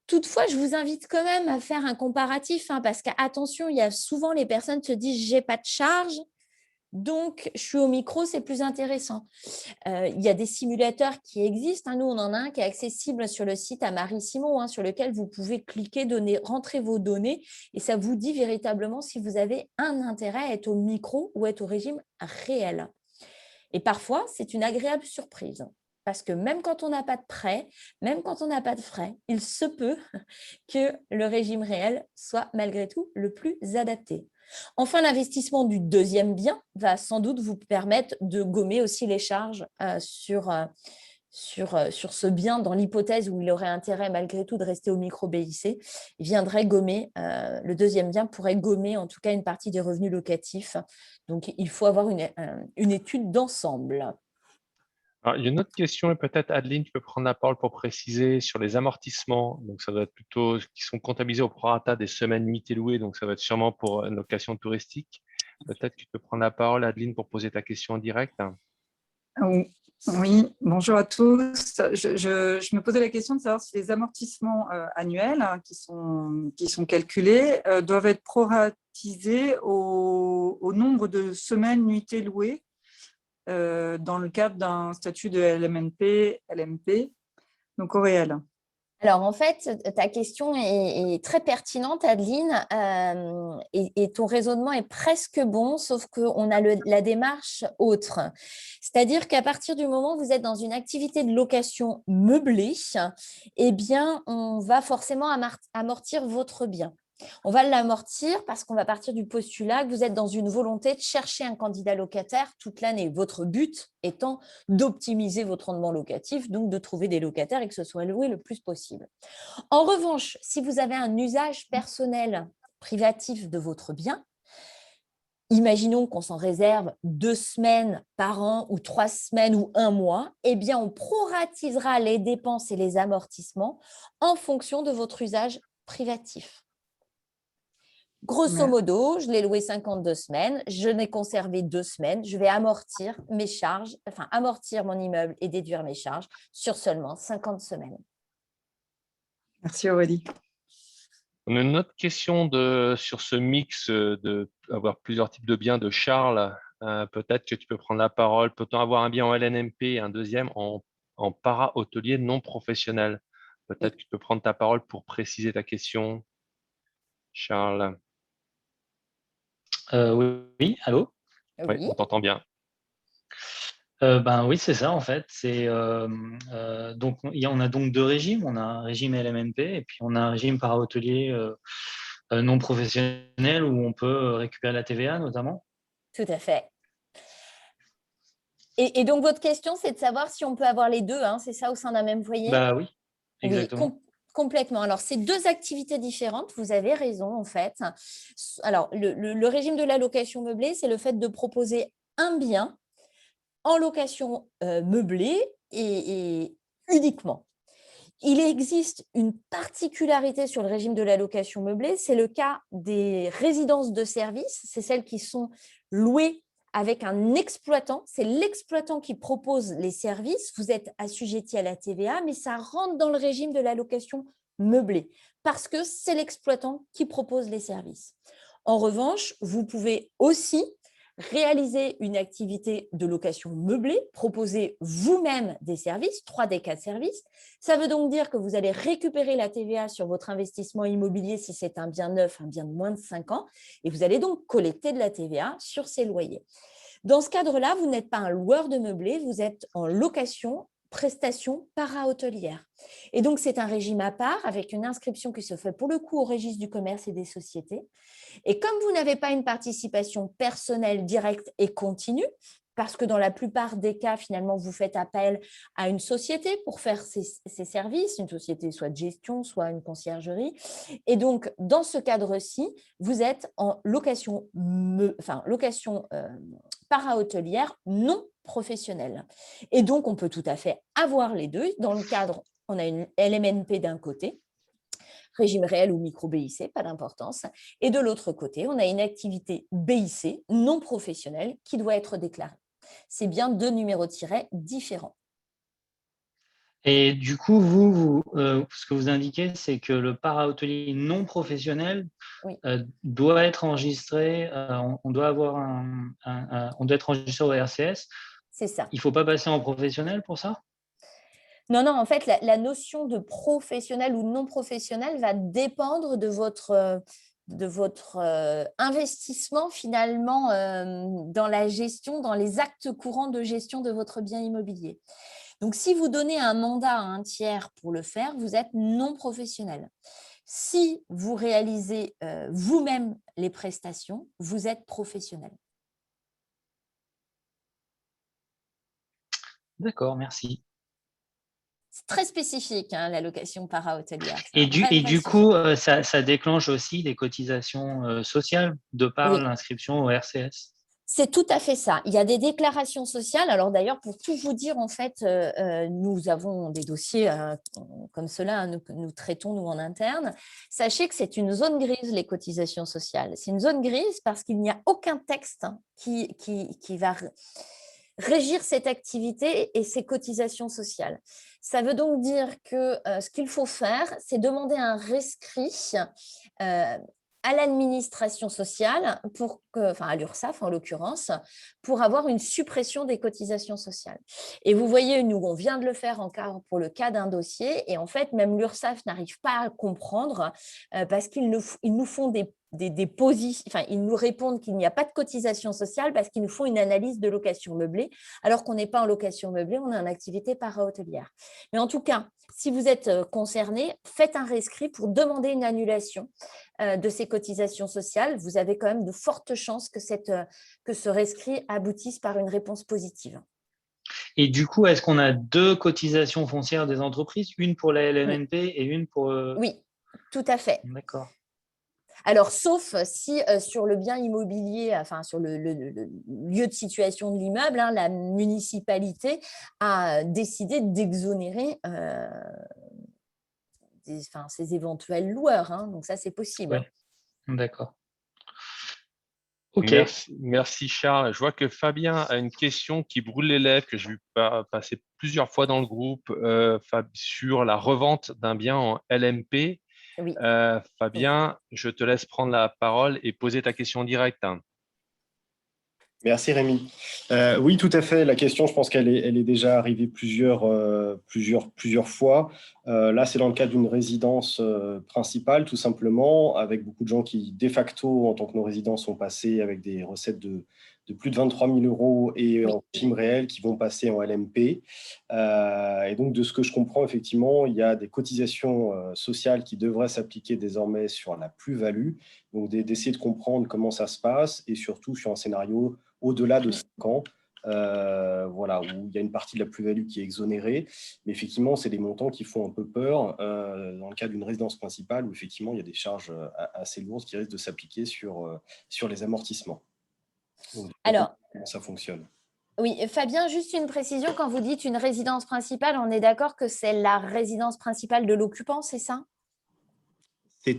Toutefois, je vous invite quand même à faire un comparatif, parce qu'attention, il y a souvent les personnes qui se disent j'ai pas de charge, donc je suis au micro, c'est plus intéressant. Il y a des simulateurs qui existent. Nous, on en a un qui est accessible sur le site à Marie-Simon, sur lequel vous pouvez cliquer, rentrer vos données et ça vous dit véritablement si vous avez un intérêt à être au micro ou être au régime réel. Et parfois, c'est une agréable surprise. Parce que même quand on n'a pas de prêt, même quand on n'a pas de frais, il se peut que le régime réel soit malgré tout le plus adapté. Enfin, l'investissement du deuxième bien va sans doute vous permettre de gommer aussi les charges sur ce bien, dans l'hypothèse où il aurait intérêt malgré tout de rester au micro-BIC. Il viendrait gommer, le deuxième bien pourrait gommer en tout cas une partie des revenus locatifs. Donc, il faut avoir une étude d'ensemble. Alors, il y a une autre question, et peut-être Adeline, tu peux prendre la parole pour préciser sur les amortissements. Donc, ça doit être plutôt qui sont comptabilisés au prorata des semaines nuitées louées. Donc, ça va être sûrement pour une location touristique. Peut-être que tu peux prendre la parole, Adeline, pour poser ta question en direct. Oui, bonjour à tous. Je me posais la question de savoir si les amortissements annuels qui sont calculés doivent être proratisés au nombre de semaines nuitées louées dans le cadre d'un statut de LMNP, LMP, donc au réel. Alors, en fait, ta question est très pertinente, Adeline, et ton raisonnement est presque bon, sauf qu'on a la démarche autre. C'est-à-dire qu'à partir du moment où vous êtes dans une activité de location meublée, eh bien, on va forcément amortir votre bien. On va l'amortir parce qu'on va partir du postulat que vous êtes dans une volonté de chercher un candidat locataire toute l'année. Votre but étant d'optimiser votre rendement locatif, donc de trouver des locataires et que ce soit loué le plus possible. En revanche, si vous avez un usage personnel privatif de votre bien, imaginons qu'on s'en réserve 2 semaines par an ou 3 semaines ou 1 mois, eh bien, on proratisera les dépenses et les amortissements en fonction de votre usage privatif. Grosso modo, je l'ai loué 52 semaines, je n'ai conservé 2 semaines, je vais amortir mes charges, amortir mon immeuble et déduire mes charges sur seulement 50 semaines. Merci Aurélie. On a une autre question sur ce mix d'avoir plusieurs types de biens de Charles. Peut-être que tu peux prendre la parole. Peut-on avoir un bien en LNMP et un deuxième en para-hôtelier non professionnel? Peut-être que tu peux prendre ta parole pour préciser ta question, Charles. Oui, allô? Oui, on t'entend bien. Oui, c'est ça en fait. Donc on a donc deux régimes. On a un régime LMNP et puis on a un régime para-hôtelier non professionnel où on peut récupérer la TVA notamment. Tout à fait. Et donc votre question, c'est de savoir si on peut avoir les deux, c'est ça, au sein d'un même foyer? Oui, exactement. Oui, complètement. Alors, c'est deux activités différentes, vous avez raison en fait. Alors, le régime de la location meublée, c'est le fait de proposer un bien en location meublée et uniquement. Il existe une particularité sur le régime de la location meublée, c'est le cas des résidences de service, c'est celles qui sont louées avec un exploitant, c'est l'exploitant qui propose les services, vous êtes assujetti à la TVA, mais ça rentre dans le régime de la location meublée, parce que c'est l'exploitant qui propose les services. En revanche, vous pouvez aussi réaliser une activité de location meublée, proposer vous-même des services, 3 des 4 services. Ça veut donc dire que vous allez récupérer la TVA sur votre investissement immobilier si c'est un bien neuf, un bien de moins de 5 ans, et vous allez donc collecter de la TVA sur ces loyers. Dans ce cadre-là, vous n'êtes pas un loueur de meublé, vous êtes en location, prestation para-hôtelière. Et donc, c'est un régime à part avec une inscription qui se fait pour le coup au registre du commerce et des sociétés. Et comme vous n'avez pas une participation personnelle directe et continue, parce que dans la plupart des cas, finalement, vous faites appel à une société pour faire ces services, une société soit de gestion, soit une conciergerie. Et donc, dans ce cadre-ci, vous êtes en location para-hôtelière non professionnelle. Et donc, on peut tout à fait avoir les deux. Dans le cadre, on a une LMNP d'un côté, régime réel ou micro-BIC, pas d'importance. Et de l'autre côté, on a une activité BIC non professionnelle qui doit être déclarée. C'est bien 2 numéros de tiret différents. Et du coup, ce que vous indiquez, c'est que le para-hôtelier non professionnel doit être enregistré, on doit être enregistré au RCS. C'est ça. Il ne faut pas passer en professionnel pour ça? Non, en fait, la notion de professionnel ou non professionnel va dépendre de votre investissement finalement dans la gestion, dans les actes courants de gestion de votre bien immobilier. Donc, si vous donnez un mandat à un tiers pour le faire, vous êtes non professionnel. Si vous réalisez vous-même les prestations, vous êtes professionnel. D'accord, merci. C'est très spécifique, hein, la location para-hôtelière. Et du coup, ça déclenche aussi des cotisations sociales de par l'inscription au RCS? C'est tout à fait ça. Il y a des déclarations sociales. Alors d'ailleurs, pour tout vous dire, en fait, nous avons des dossiers comme cela, nous traitons nous en interne. Sachez que c'est une zone grise, les cotisations sociales. C'est une zone grise parce qu'il n'y a aucun texte qui va régir cette activité et ces cotisations sociales. Ça veut donc dire que ce qu'il faut faire, c'est demander un rescrit à l'administration sociale, à l'URSSAF en l'occurrence, pour avoir une suppression des cotisations sociales. Et vous voyez, nous, on vient de le faire pour le cas d'un dossier, et en fait, même l'URSSAF n'arrive pas à comprendre parce qu'ils nous font ils nous répondent qu'il n'y a pas de cotisation sociale parce qu'ils nous font une analyse de location meublée, alors qu'on n'est pas en location meublée, on est en activité para-hôtelière. Mais en tout cas, si vous êtes concerné, faites un rescrit pour demander une annulation de ces cotisations sociales. Vous avez quand même de fortes chances que ce rescrit aboutisse par une réponse positive. Et du coup, est-ce qu'on a 2 cotisations foncières des entreprises, une pour la LMNP et une pour… Oui, tout à fait. D'accord. Alors, sauf si sur le bien immobilier, enfin sur le lieu de situation de l'immeuble, la municipalité a décidé d'exonérer ces éventuels loueurs. Donc ça, c'est possible. Ouais. D'accord. Ok. Merci Charles. Je vois que Fabien a une question qui brûle les lèvres, que j'ai vu passer plusieurs fois dans le groupe, sur la revente d'un bien en LMP. Oui. Fabien, je te laisse prendre la parole et poser ta question directe. Merci Rémi. Oui, tout à fait. La question, je pense qu'elle est déjà arrivée plusieurs fois. Là, c'est dans le cadre d'une résidence principale, tout simplement, avec beaucoup de gens qui, de facto, en tant que non-résidents, sont passés avec des recettes de plus de 23 000 € et en régime réel qui vont passer en LMP. Et donc, de ce que je comprends, effectivement, il y a des cotisations sociales qui devraient s'appliquer désormais sur la plus-value. Donc, d'essayer de comprendre comment ça se passe et surtout sur un scénario au-delà de 5 ans, où il y a une partie de la plus-value qui est exonérée. Mais effectivement, c'est des montants qui font un peu peur dans le cas d'une résidence principale où effectivement, il y a des charges assez lourdes qui risquent de s'appliquer sur les amortissements. Donc, alors, comment ça fonctionne? Oui, Fabien, juste une précision. Quand vous dites une résidence principale, on est d'accord que c'est la résidence principale de l'occupant, c'est ça?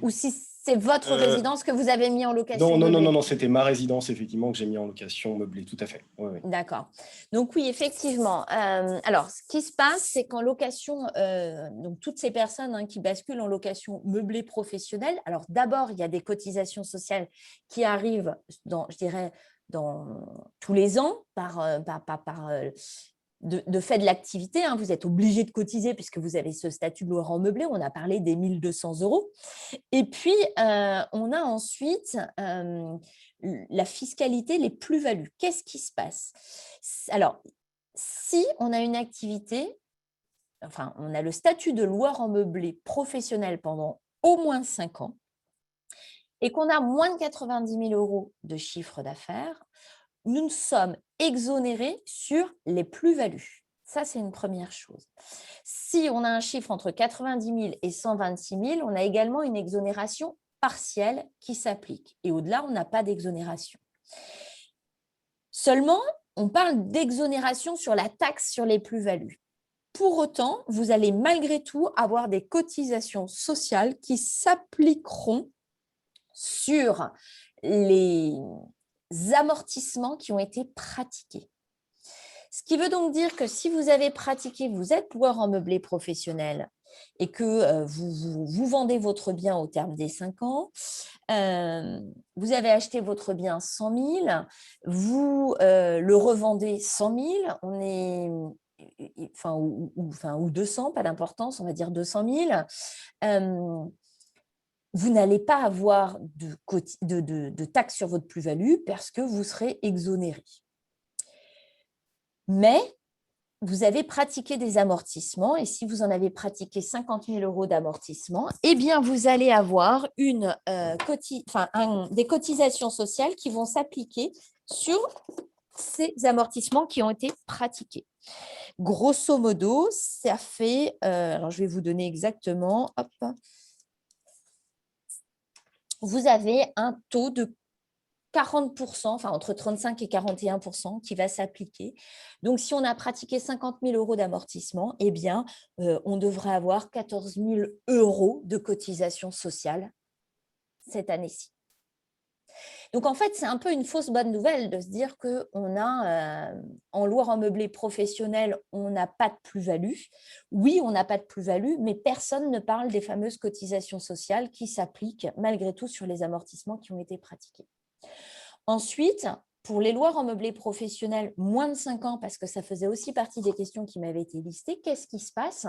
Ou si c'est votre résidence que vous avez mis en location meublée? Non, c'était ma résidence, effectivement, que j'ai mis en location meublée, tout à fait. Ouais. D'accord. Donc oui, effectivement. Alors, ce qui se passe, c'est qu'en location, donc toutes ces personnes qui basculent en location meublée professionnelle, alors d'abord, il y a des cotisations sociales qui arrivent tous les ans de fait de l'activité. Vous êtes obligé de cotiser puisque vous avez ce statut de loueur en meublé. On a parlé des 1 200 €. Et puis, on a ensuite la fiscalité, les plus-values. Qu'est-ce qui se passe? Alors, si on a une activité, enfin, on a le statut de loueur en meublé professionnel pendant au moins 5 ans et qu'on a moins de 90 000 € de chiffre d'affaires, nous sommes exonérés sur les plus-values. Ça, c'est une première chose. Si on a un chiffre entre 90 000 et 126 000, on a également une exonération partielle qui s'applique. Et au-delà, on n'a pas d'exonération. Seulement, on parle d'exonération sur la taxe sur les plus-values. Pour autant, vous allez malgré tout avoir des cotisations sociales qui s'appliqueront sur les amortissements qui ont été pratiqués. Ce qui veut donc dire que si vous avez pratiqué, vous êtes loueur en meublé professionnel et que vous vendez votre bien au terme des 5 ans, vous avez acheté votre bien 100 000, vous le revendez 100 000, ou 200, pas d'importance, on va dire 200 000, vous n'allez pas avoir de taxe sur votre plus-value parce que vous serez exonéré. Mais vous avez pratiqué des amortissements et si vous en avez pratiqué 50 000 € d'amortissement, eh bien, vous allez avoir des cotisations sociales qui vont s'appliquer sur ces amortissements qui ont été pratiqués. Grosso modo, ça fait, alors je vais vous donner exactement, vous avez un taux de 40%, enfin entre 35 et 41% qui va s'appliquer. Donc, si on a pratiqué 50 000 € d'amortissement, eh bien, on devrait avoir 14 000 € de cotisation sociale cette année-ci. Donc, en fait, c'est un peu une fausse bonne nouvelle de se dire qu'on a, en loueur en meublé professionnel, on n'a pas de plus-value. Oui, on n'a pas de plus-value, mais personne ne parle des fameuses cotisations sociales qui s'appliquent malgré tout sur les amortissements qui ont été pratiqués. Ensuite, pour les loueurs en meublé professionnel moins de 5 ans, parce que ça faisait aussi partie des questions qui m'avaient été listées, qu'est-ce qui se passe?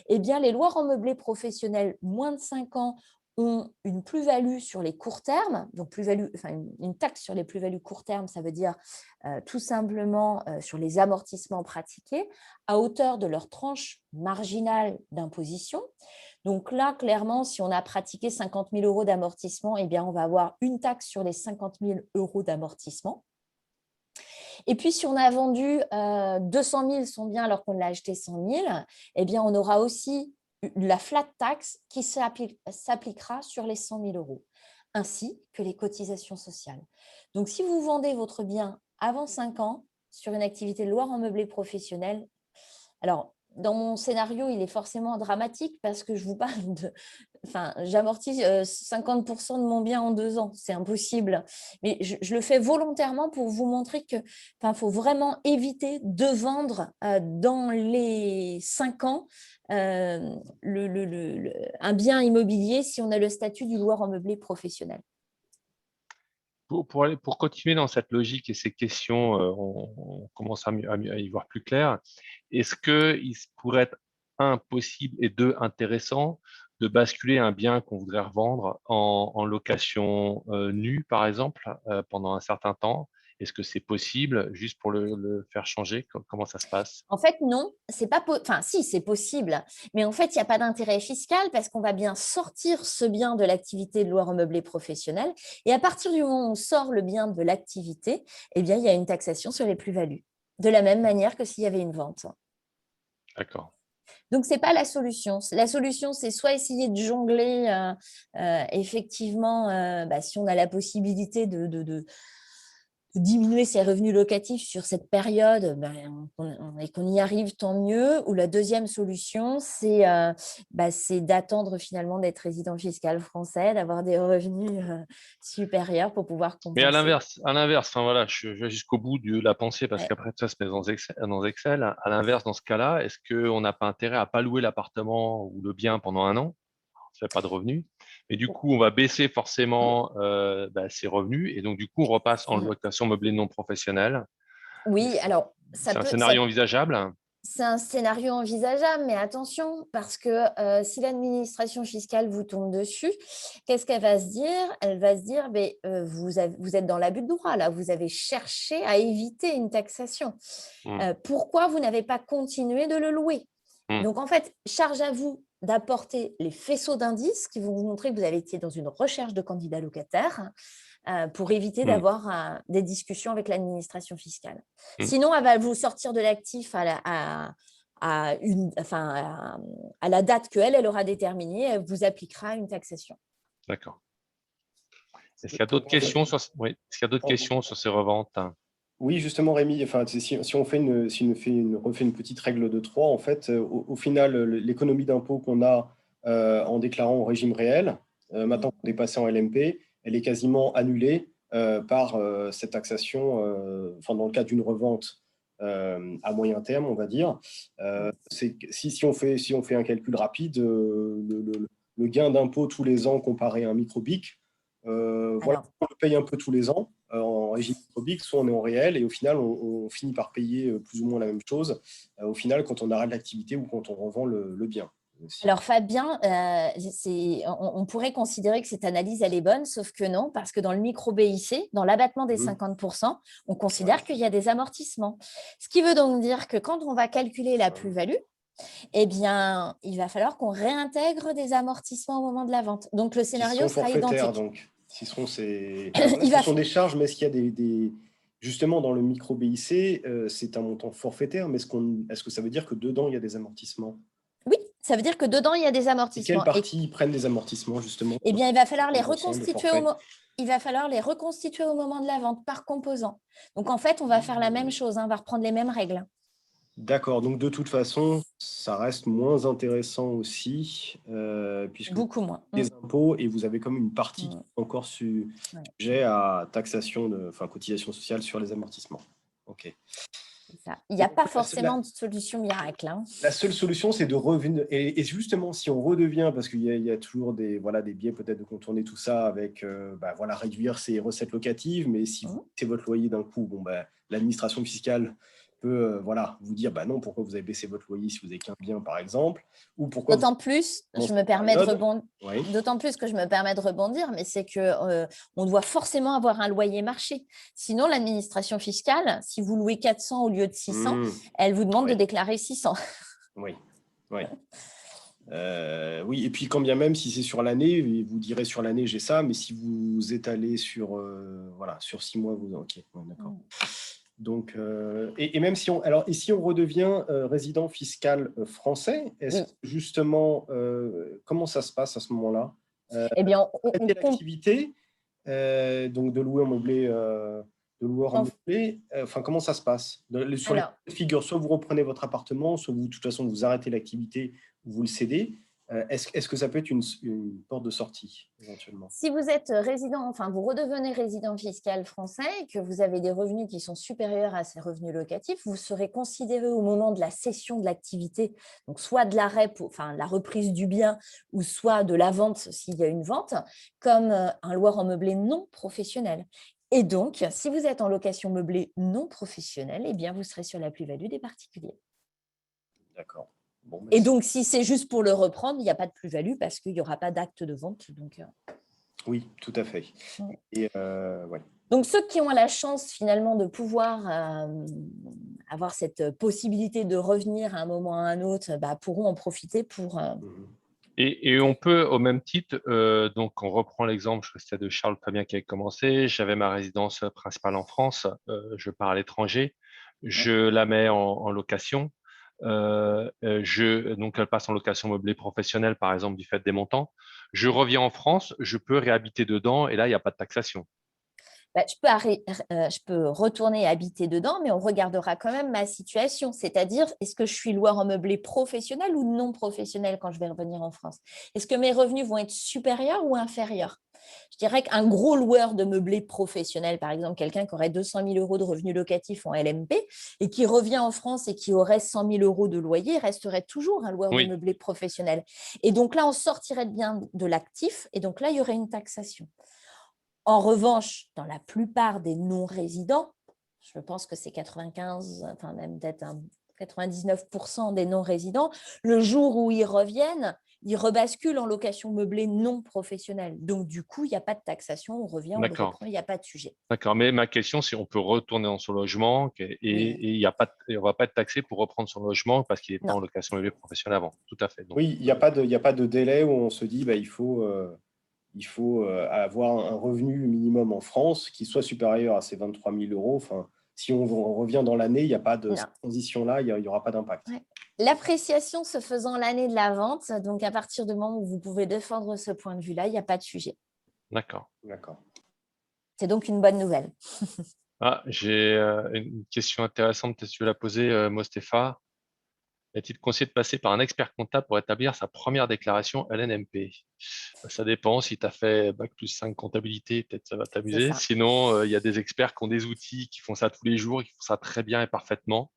Eh bien, les loueurs en meublé professionnel moins de 5 ans ont une plus-value sur les courts termes, donc une taxe sur les plus-values court terme, ça veut dire tout simplement sur les amortissements pratiqués, à hauteur de leur tranche marginale d'imposition. Donc là, clairement, si on a pratiqué 50 000 € d'amortissement, eh bien, on va avoir une taxe sur les 50 000 € d'amortissement. Et puis, si on a vendu 200 000 son bien alors qu'on l'a acheté 100 000, eh bien, on aura aussi la flat tax qui s'appliquera sur les 100 000 €, ainsi que les cotisations sociales. Donc, si vous vendez votre bien avant 5 ans sur une activité de loueur en meublé professionnel, alors, dans mon scénario, il est forcément dramatique parce que je vous parle j'amortis 50% de mon bien en 2 ans. C'est impossible. Mais je le fais volontairement pour vous montrer qu'il faut vraiment éviter de vendre dans les 5 ans un bien immobilier si on a le statut du loueur en meublé professionnel. Pour continuer dans cette logique et ces questions, on commence à y voir plus clair. Est-ce qu'il pourrait être possible et intéressant de basculer un bien qu'on voudrait revendre en location nue, par exemple, pendant un certain temps? Est-ce que c'est possible juste pour le faire changer? Comment ça se passe? En fait, non, c'est pas si, c'est possible, mais en fait, il n'y a pas d'intérêt fiscal parce qu'on va bien sortir ce bien de l'activité de loueur en meublé professionnel et à partir du moment où on sort le bien de l'activité, eh bien, il y a une taxation sur les plus-values, de la même manière que s'il y avait une vente. D'accord. Donc, ce n'est pas la solution. La solution, c'est soit essayer de jongler, effectivement, si on a la possibilité de diminuer ses revenus locatifs sur cette période et qu'on y arrive, tant mieux. Ou la deuxième solution, c'est d'attendre finalement d'être résident fiscal français, d'avoir des revenus supérieurs pour pouvoir compenser. Mais à l'inverse, voilà, je vais jusqu'au bout de la pensée parce qu'après ça se met dans Excel. À l'inverse, dans ce cas-là, est-ce qu'on n'a pas intérêt à ne pas louer l'appartement ou le bien pendant 1 an? Ça ne fait pas de revenus. Mais du coup, on va baisser forcément ces revenus et donc du coup, on repasse en location meublée non professionnelle. Oui, alors C'est un scénario envisageable? c'est un scénario envisageable, mais attention, parce que si l'administration fiscale vous tombe dessus, qu'est-ce qu'elle va se dire? Elle va se dire, mais, vous êtes dans l'abus de droit, là, vous avez cherché à éviter une taxation. Pourquoi vous n'avez pas continué de le louer? Donc, en fait, charge à vous d'apporter les faisceaux d'indices qui vont vous montrer que vous avez été dans une recherche de candidat locataire pour éviter d'avoir des discussions avec l'administration fiscale. Sinon, elle va vous sortir de l'actif à la date qu'elle aura déterminée, elle vous appliquera une taxation. D'accord. Est-ce qu'il y a d'autres questions sur, oui, est-ce qu'il y a d'autres questions sur ces reventes? Oui, justement, Rémi, enfin, si on refait une petite règle de 3, en fait, au final, l'économie d'impôt qu'on a en déclarant au régime réel, maintenant qu'on est passé en LMP, elle est quasiment annulée par cette taxation, dans le cas d'une revente à moyen terme, on va dire. Si on fait un calcul rapide, le gain d'impôt tous les ans comparé à un micro-BIC, voilà, on le paye un peu tous les ans en régime micro-BIC, soit on est en réel et au final, on finit par payer plus ou moins la même chose au final quand on arrête l'activité ou quand on revend le bien. Alors Fabien, on pourrait considérer que cette analyse, elle est bonne, sauf que non, parce que dans le micro-BIC, dans l'abattement des 50%, on considère qu'il y a des amortissements. Ce qui veut donc dire que quand on va calculer la plus-value, eh bien, il va falloir qu'on réintègre des amortissements au moment de la vente. Donc, le scénario sera identique. Donc, ce sont des charges, mais est-ce qu'il y a des... Justement, dans le micro-BIC, c'est un montant forfaitaire, mais est-ce que ça veut dire que dedans, il y a des amortissements? Oui, ça veut dire que dedans, il y a des amortissements. Et quelle partie prennent des amortissements, justement? Eh bien, il va falloir les reconstituer au moment de la vente par composant. Donc, en fait, on va faire la même chose, on va reprendre les mêmes règles. D'accord, donc de toute façon, ça reste moins intéressant aussi, puisque beaucoup moins. Des impôts et vous avez comme une partie qui est encore sujet à taxation, cotisation sociale sur les amortissements. Ok. Ça. Il n'y a pas forcément de solution miracle. La seule solution, c'est de revenir. Et justement, si on redevient, parce qu'il y a toujours des biais peut-être de contourner tout ça avec réduire ses recettes locatives, mais si vous baissez votre loyer d'un coup, l'administration fiscale peut vous dire non, pourquoi vous avez baissé votre loyer si vous n'avez qu'un bien, par exemple, ou pourquoi. D'autant plus que je me permets de rebondir, mais c'est qu'on doit forcément avoir un loyer marché. Sinon, l'administration fiscale, si vous louez 400 au lieu de 600, elle vous demande de déclarer 600. Oui. Oui, et puis quand bien même si c'est sur l'année, vous direz sur l'année j'ai ça, mais si vous étalez sur 6 mois, ok, d'accord. Donc, et même si on redevient résident fiscal français, est-ce que justement, comment ça se passe à ce moment-là? Eh bien, l'activité, donc de louer en meublé, comment ça se passe? Sur les figures, soit vous reprenez votre appartement, soit vous, de toute façon, vous arrêtez l'activité ou vous le cédez. Est-ce que ça peut être une porte de sortie éventuellement? Si vous êtes résident, vous redevenez résident fiscal français et que vous avez des revenus qui sont supérieurs à ces revenus locatifs, vous serez considéré au moment de la cession de l'activité, donc soit de l'arrêt, la reprise du bien, ou soit de la vente s'il y a une vente, comme un loueur en meublé non professionnel. Et donc, si vous êtes en location meublée non professionnelle, eh bien, vous serez sur la plus-value des particuliers. D'accord. Et donc, si c'est juste pour le reprendre, il n'y a pas de plus-value parce qu'il n'y aura pas d'acte de vente. Donc, oui, tout à fait. Et, Donc, ceux qui ont la chance finalement de pouvoir avoir cette possibilité de revenir à un moment ou à un autre, pourront en profiter pour… Et on peut, au même titre, donc on reprend l'exemple, je restais de Charles Fabien qui avait commencé, j'avais ma résidence principale en France, je pars à l'étranger, je la mets en location. Donc elle passe en location meublée professionnelle, par exemple, du fait des montants. Je reviens en France, je peux réhabiter dedans et là, il n'y a pas de taxation. Je peux retourner habiter dedans, mais on regardera quand même ma situation. C'est-à-dire, est-ce que je suis loueur en meublé professionnel ou non professionnel quand je vais revenir en France? Est-ce que mes revenus vont être supérieurs ou inférieurs? Je dirais qu'un gros loueur de meublés professionnel, par exemple, quelqu'un qui aurait 200 000 € de revenus locatifs en LMP et qui revient en France et qui aurait 100 000 € de loyer, resterait toujours un loueur de meublés professionnel. Et donc là, on sortirait bien de l'actif et donc là, il y aurait une taxation. En revanche, dans la plupart des non-résidents, je pense que c'est 95, enfin même peut-être 99% des non-résidents, le jour où ils reviennent, ils rebasculent en location meublée non professionnelle. Donc, du coup, il n'y a pas de taxation, on revient, on le reprend, il n'y a pas de sujet. D'accord, mais ma question, c'est on peut retourner dans son logement et il y a pas on ne va pas être taxé pour reprendre son logement parce qu'il était en location meublée professionnelle avant. Tout à fait. Donc, oui, il n'y a pas de délai où on se dit il faut avoir un revenu minimum en France qui soit supérieur à ces 23 000 €. Enfin, si on revient dans l'année, il n'y a pas de transition-là, il n'y aura pas d'impact. Ouais. L'appréciation se faisant l'année de la vente, donc à partir du moment où vous pouvez défendre ce point de vue-là, il n'y a pas de sujet. D'accord. C'est donc une bonne nouvelle. J'ai une question intéressante, peut-être que tu veux la poser, Mostefa. Est-il conseillé de passer par un expert comptable pour établir sa première déclaration LNMP? Ça dépend. Si tu as fait Bac+5 comptabilité, peut-être ça va t'amuser. Sinon, il y a des experts qui ont des outils, qui font ça tous les jours, qui font ça très bien et parfaitement.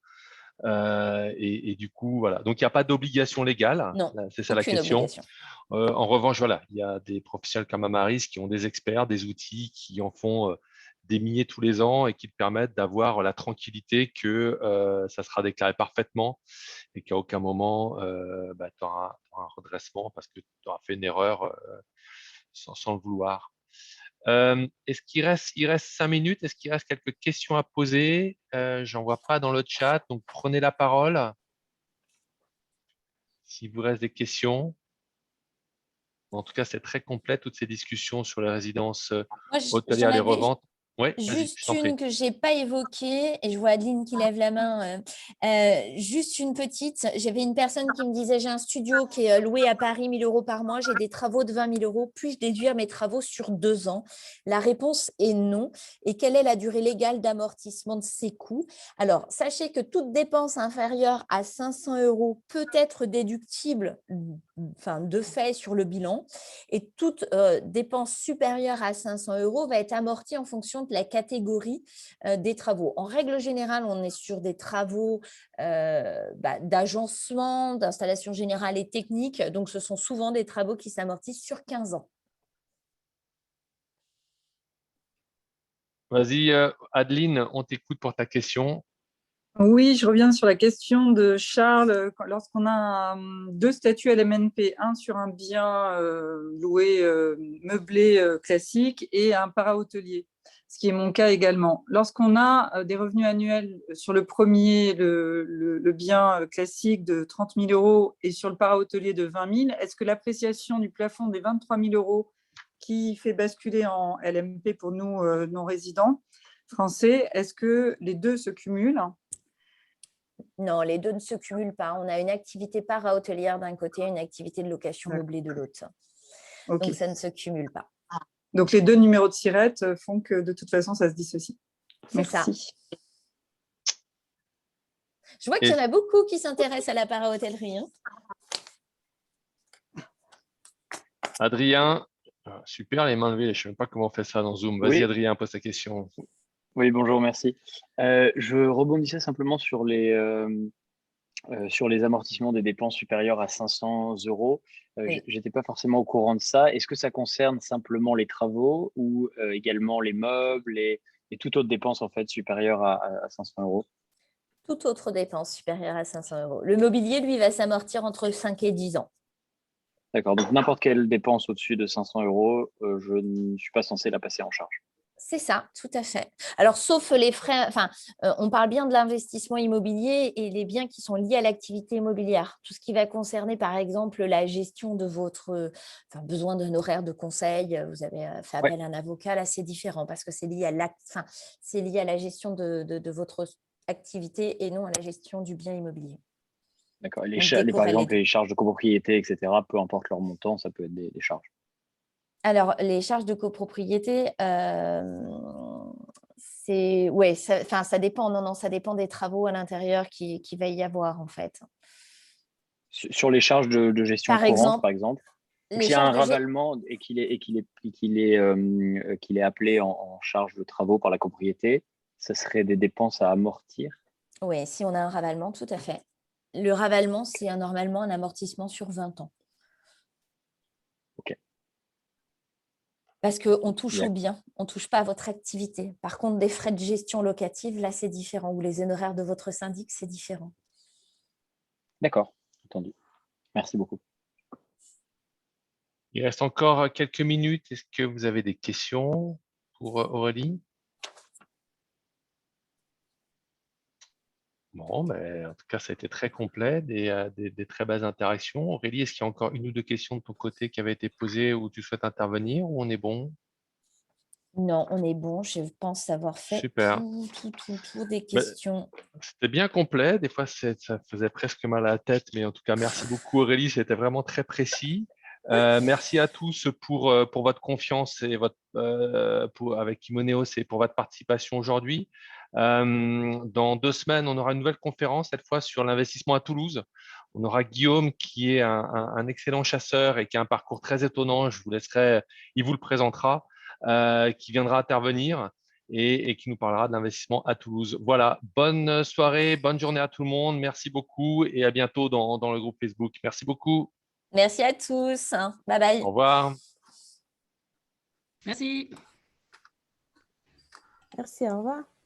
Et du coup, voilà. Donc, il n'y a pas d'obligation légale. Non, c'est ça la question. Obligation. En revanche, voilà, il y a des professionnels comme Amaris qui ont des experts, des outils, qui en font des milliers tous les ans et qui te permettent d'avoir la tranquillité que ça sera déclaré parfaitement et qu'à aucun moment tu auras un redressement parce que tu auras fait une erreur sans le vouloir. Est-ce qu'il reste 5 minutes? Est-ce qu'il reste quelques questions à poser? J'en vois pas dans le chat, donc prenez la parole s'il vous reste des questions. En tout cas, c'est très complet, toutes ces discussions sur les résidences hôtelières, les reventes. Oui, juste une que je n'ai pas évoquée, et je vois Adeline qui lève la main. Juste une petite. J'avais une personne qui me disait, j'ai un studio qui est loué à Paris, 1 000 € par mois, j'ai des travaux de 20 000 €. Puis-je déduire mes travaux sur 2 ans? La réponse est non. Et quelle est la durée légale d'amortissement de ces coûts? Alors, sachez que toute dépense inférieure à 500 € peut être déductible de fait sur le bilan. Et toute dépense supérieure à 500 € va être amortie en fonction de la catégorie des travaux. En règle générale, on est sur des travaux d'agencement, d'installation générale et technique. Donc, ce sont souvent des travaux qui s'amortissent sur 15 ans. Vas-y, Adeline, on t'écoute pour ta question. Oui, je reviens sur la question de Charles. Lorsqu'on a 2 statuts LMNP, un sur un bien loué meublé classique et un para-hôtelier, ce qui est mon cas également. Lorsqu'on a des revenus annuels sur le premier, le bien classique de 30 000 € et sur le para-hôtelier de 20 000, est-ce que l'appréciation du plafond des 23 000 € qui fait basculer en LMP pour nous non-résidents français, est-ce que les deux se cumulent ? Non, les deux ne se cumulent pas. On a une activité para-hôtelière d'un côté et une activité de location meublée de l'autre. Okay. Donc, ça ne se cumule pas. Donc, les deux numéros de SIRET font que de toute façon, ça se dissocie. Merci. Je vois qu'il y en a beaucoup qui s'intéressent à la para-hôtellerie. Adrien, super les mains levées. Je ne sais même pas comment on fait ça dans Zoom. Vas-y, Adrien, pose ta question. Oui, bonjour, merci. Je rebondissais simplement sur les amortissements des dépenses supérieures à 500 €. Oui. Je n'étais pas forcément au courant de ça. Est-ce que ça concerne simplement les travaux ou également les meubles et toute autre dépense en fait, supérieure à 500 €? Toute autre dépense supérieure à 500 €. Le mobilier, lui, va s'amortir entre 5 et 10 ans. D'accord, donc n'importe quelle dépense au-dessus de 500 €, je ne suis pas censé la passer en charge. C'est ça, tout à fait. Alors, sauf les frais, on parle bien de l'investissement immobilier et les biens qui sont liés à l'activité immobilière. Tout ce qui va concerner, par exemple, la gestion de votre besoin d'un horaire de conseil. Vous avez fait appel à un avocat, là, c'est différent parce que c'est lié à la gestion de votre activité et non à la gestion du bien immobilier. D'accord. Par exemple, les charges de copropriété, etc., peu importe leur montant, ça peut être des charges. Alors, les charges de copropriété, ça dépend. Non, ça dépend des travaux à l'intérieur qu'il va y avoir, en fait. Sur les charges de gestion courante, par exemple? S'il y a un ravalement et qu'il est appelé en charge de travaux par la propriété, ça serait des dépenses à amortir? Oui, si on a un ravalement, tout à fait. Le ravalement, c'est normalement un amortissement sur 20 ans. OK. Parce qu'on touche Bien. au bien, on ne touche pas à votre activité. Par contre, des frais de gestion locative, là, c'est différent. Ou les honoraires de votre syndic, c'est différent. D'accord, entendu. Merci beaucoup. Il reste encore quelques minutes. Est-ce que vous avez des questions pour Aurélie? Bon, ben, en tout cas, ça a été très complet, des très belles interactions. Aurélie, est-ce qu'il y a encore une ou deux questions de ton côté qui avaient été posées où tu souhaites intervenir ou on est bon? Non, on est bon. Je pense avoir fait Super. tout des Ben, questions. c'était bien complet. Des fois, ça faisait presque mal à la tête, mais en tout cas, merci beaucoup Aurélie. C'était vraiment très précis. Merci à tous pour votre confiance et avec Imoneos et pour votre participation aujourd'hui. Dans 2 semaines, on aura une nouvelle conférence, cette fois sur l'investissement à Toulouse. On aura Guillaume qui est un excellent chasseur et qui a un parcours très étonnant. Je vous laisserai, il vous le présentera, qui viendra intervenir et qui nous parlera de l'investissement à Toulouse. Voilà, bonne soirée, bonne journée à tout le monde. Merci beaucoup et à bientôt dans le groupe Facebook. Merci beaucoup. Merci à tous. Bye bye. Au revoir. Merci. Merci, au revoir.